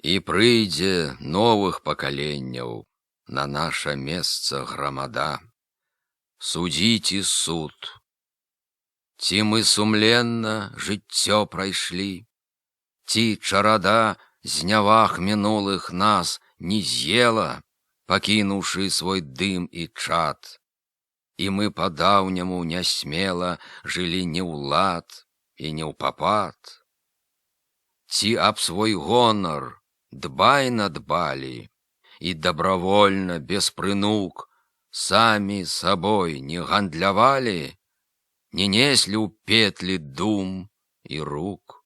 І прыйдзе новых пакаленняў на наша месца грамада. Судзіць і суд. Ці мы сумленна жыццё прайшлі, ці чарада зняваг мінулых нас не з'ела, пакінуўшы свой дым і чад. І мы па-даўняму нясмела жылі не ў лад і не ў папад. Ці аб свой гонар дбайна дбалі і дабравольна, без прынук, самі сабой не гандлявалі, не неслі ў петлі дум і рук.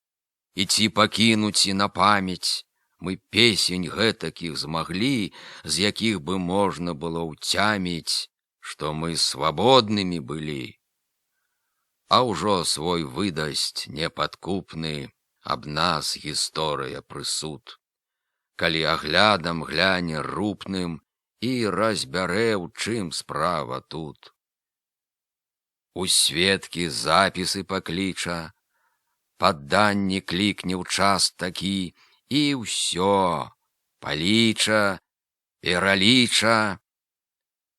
І ці пакінуць і на памяць мы песень гэтакіх змаглі, з якіх бы можна было ўцяміць, што мы свабоднымі былі. А ўжо свой выдасць непадкупны аб нас гісторыя прысуд, калі аглядам гляне рупным і разбярэ, у чым справа тут. У сведкі запісы пакліча, падданне клікне ў час такі, і ўсё паліча, пераліча,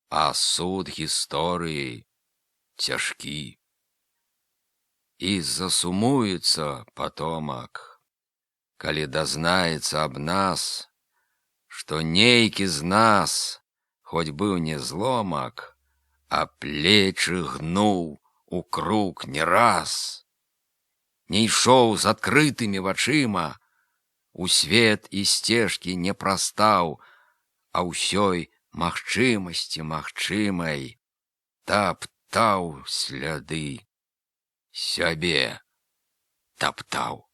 а суд гісторыі цяжкі. І засумуецца патомак, калі дазнаецца аб нас, што нейкі з нас, хоць быў не зломак, а плечы гнуў у круг не раз, не ішоў з адкрытымі вачыма, у свет і сцежкі не прастаў, а ўсёй магчымасці магчымай таптаў сляды, сябе таптаў.